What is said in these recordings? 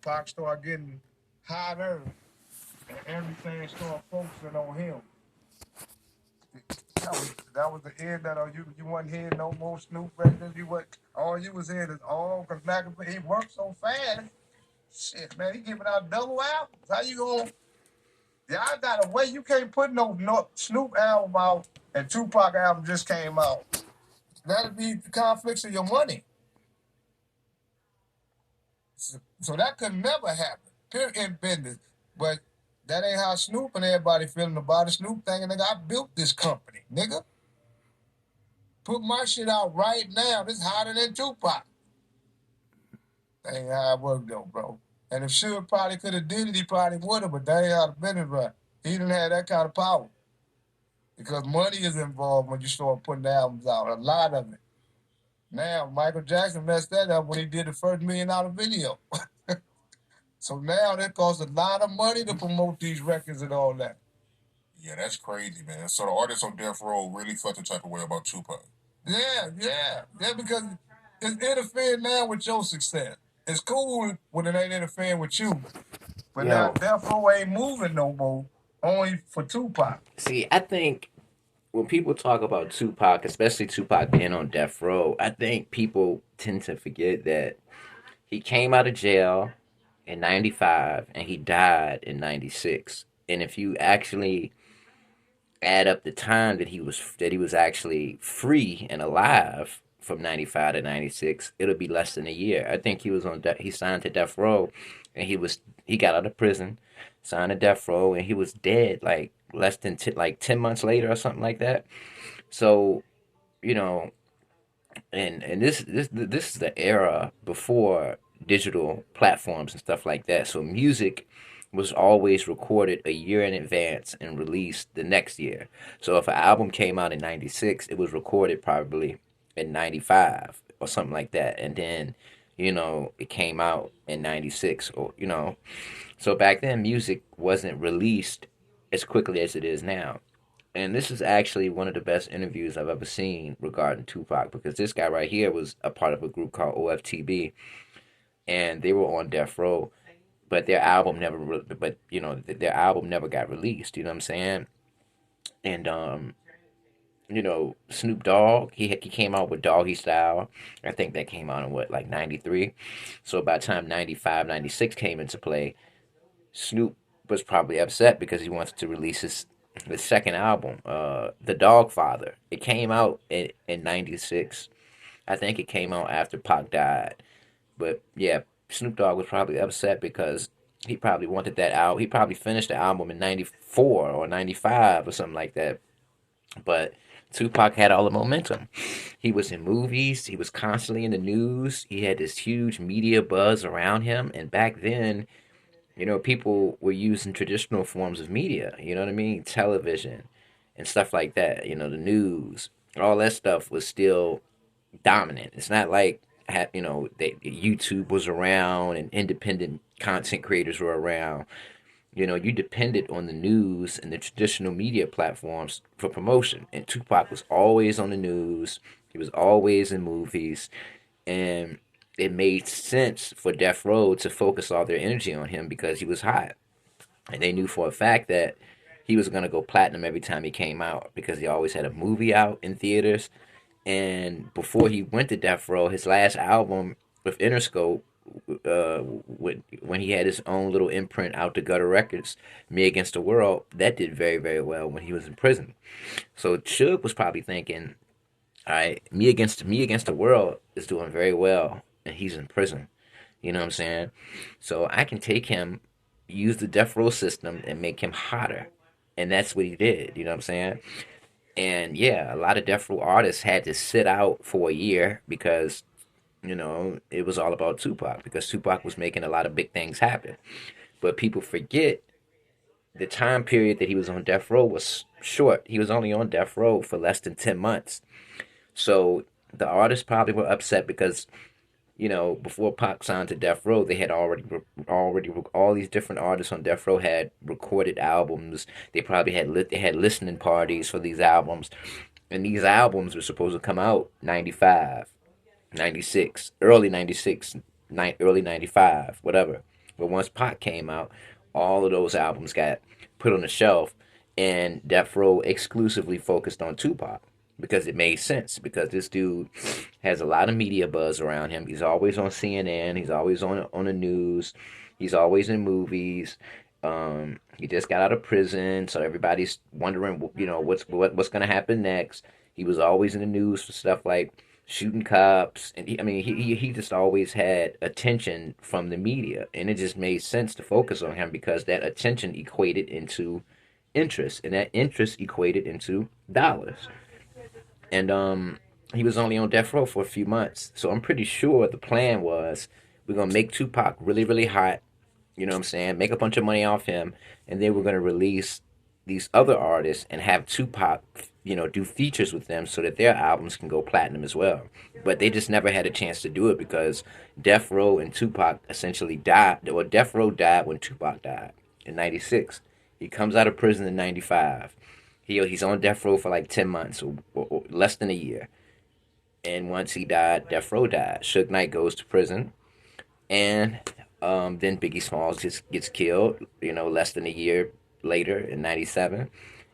Pac started getting hotter, and everything started focusing on him. That was the end that you wasn't hearing no more Snoop records. You what all you was hearing is all because he worked so fast. Shit, man, he giving out double albums. How you gonna? Yeah, I got a way. You can't put no Snoop album out and Tupac album just came out. That'll be the conflicts of your money. So that could never happen. Period in business. But that ain't how Snoop and everybody feeling about it. Snoop thinking, nigga, I built this company, nigga. Put my shit out right now. This hotter than Tupac. That ain't how it worked though, bro. And if Suge probably could have did it, he probably would have, but that ain't how the business run. He didn't have that kind of power. Because money is involved when you start putting albums out. A lot of it. Now, Michael Jackson messed that up when he did the first $1 million video. So now that costs a lot of money to promote these records and all that. Yeah, that's crazy, man. So the artists on Death Row really felt the type of way about Tupac. Yeah, because it's interfering now with your success. It's cool when it ain't interfering with you. But now Yo, Death Row ain't moving no more, only for Tupac. see, I think when people talk about Tupac, especially Tupac being on death row, I think people tend to forget that he came out of jail in 95 and he died in 96. And if you actually add up the time that he was actually free and alive from 95 to 96, it'll be less than a year. I think he signed to death row and he got out of prison, signed to death row, and he was dead like less than like 10 months later or something like that. So, you know, and this is the era before digital platforms and stuff like that. So music was always recorded a year in advance and released the next year. So if an album came out in 96, it was recorded probably in 95 or something like that. And then, it came out in 96 or. So back then music wasn't released as quickly as it is now. And this is actually one of the best interviews I've ever seen regarding Tupac because this guy right here was a part of a group called OFTB, and they were on death row, but their album never got released. You know what I'm saying? And Snoop Dogg, he came out with Doggy Style. I think that came out in what, like 93. So by the time 95, 96 came into play, Snoop was probably upset because he wanted to release his second album, The Dogfather. It came out in 96. I think it came out after Pac died. But yeah, Snoop Dogg was probably upset because he probably wanted that out. He probably finished the album in 94 or 95 or something like that. But Tupac had all the momentum. He was in movies, he was constantly in the news, he had this huge media buzz around him. And back then, people were using traditional forms of media, you know what I mean? Television and stuff like that, the news, all that stuff was still dominant. It's not like, YouTube was around and independent content creators were around. You depended on the news and the traditional media platforms for promotion. And Tupac was always on the news, he was always in movies, and it made sense for Death Row to focus all their energy on him because he was hot. And they knew for a fact that he was going to go platinum every time he came out because he always had a movie out in theaters. And before he went to Death Row, his last album with Interscope, when he had his own little imprint out to Gutter Records, Me Against the World, that did very, very well when he was in prison. So Suge was probably thinking, all right, Me Against the World is doing very well, and he's in prison. You know what I'm saying? So I can take him, use the death row system, and make him hotter, and that's what he did. You know what I'm saying? And yeah, a lot of death row artists had to sit out for a year because it was all about Tupac because Tupac was making a lot of big things happen. But people forget the time period that he was on death row was short. He was only on death row for less than 10 months. So the artists probably were upset because before Pac signed to Death Row, they had already all these different artists on Death Row had recorded albums. They probably they had listening parties for these albums, and these albums were supposed to come out 95, 96, early 96, early 95, whatever. But once Pac came out, all of those albums got put on the shelf, and Death Row exclusively focused on Tupac because it made sense. Because this dude has a lot of media buzz around him. He's always on CNN. He's always on the news. He's always in movies. He just got out of prison, so everybody's wondering, what's going to happen next. He was always in the news for stuff like shooting cops, and he just always had attention from the media, and it just made sense to focus on him because that attention equated into interest, and that interest equated into dollars. And he was only on death row for a few months, so I'm pretty sure the plan was we're gonna make Tupac really, really hot. You know what I'm saying? Make a bunch of money off him, and then we're gonna release these other artists and have Tupac, do features with them so that their albums can go platinum as well. But they just never had a chance to do it because Death Row and Tupac essentially died. Well, Death Row died when Tupac died in '96. He comes out of prison in '95. He's on death row for like 10 months or less than a year. And once he died, Death Row died. Suge Knight goes to prison, and then Biggie Smalls just gets killed. Less than a year later in '97,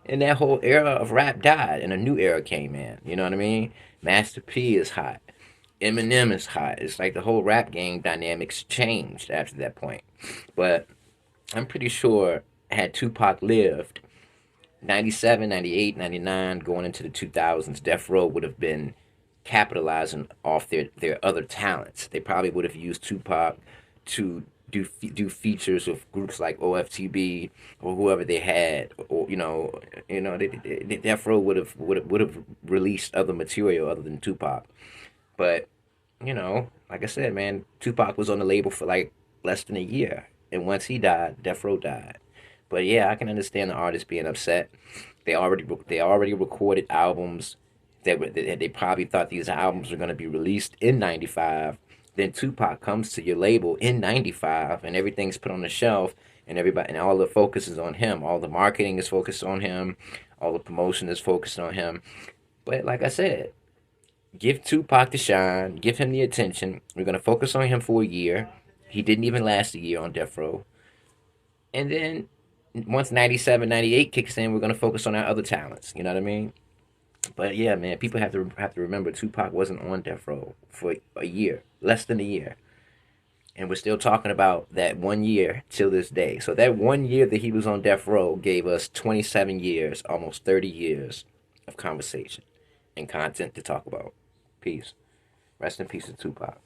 and that whole era of rap died, and a new era came in. You know what I mean? Master P is hot. Eminem is hot. It's like the whole rap game dynamics changed after that point. But I'm pretty sure had Tupac lived, 97, 98, 99, going into the 2000s, Death Row would have been capitalizing off their other talents. They probably would have used Tupac to do features with groups like OFTB or whoever they had, or Death Row would have released other material other than Tupac. But like I said, man, Tupac was on the label for like less than a year, and once he died, Death Row died. But yeah, I can understand the artists being upset. They already recorded albums that they probably thought these albums were going to be released in '95. Then Tupac comes to your label in '95, and everything's put on the shelf, and everybody and all the focus is on him. All the marketing is focused on him. All the promotion is focused on him. But like I said, give Tupac the shine. Give him the attention. We're gonna focus on him for a year. He didn't even last a year on Death Row. And then once '97, '98 kicks in, we're gonna focus on our other talents. You know what I mean? But yeah, man, people have to remember Tupac wasn't on death row for a year, less than a year, and we're still talking about that 1 year till this day. So that 1 year that he was on death row gave us 27 years, almost 30 years of conversation and content to talk about. Peace. Rest in peace to Tupac.